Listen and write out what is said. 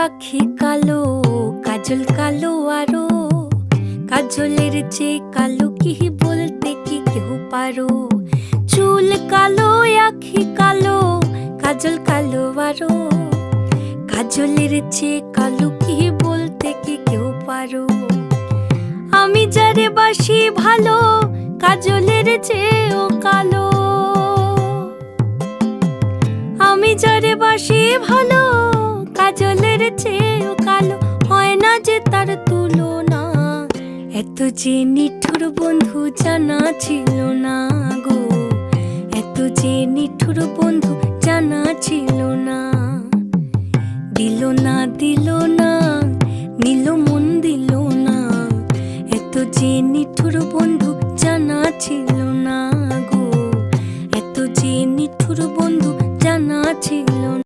আখি কালো, কাজল কালো আরো, কাজলের চেয়ে কালো কি বলতে কি কেউ পারো। চুল কালো, আখি কালো, কাজল কালো আরো, কাজলের চেয়ে কালো কি বলতে কি কেউ পারো। আমি যারে বাসি ভালো, কাজলের চেয়েও কালো। আমি যারে বাসি ভালো, কাজলের চেয়েও কালো। হয় না যে তার তুলনা, এত যে নিঠুর বন্ধু জানা ছিল না গো, এত যে নিঠুর বন্ধু জানা ছিল না।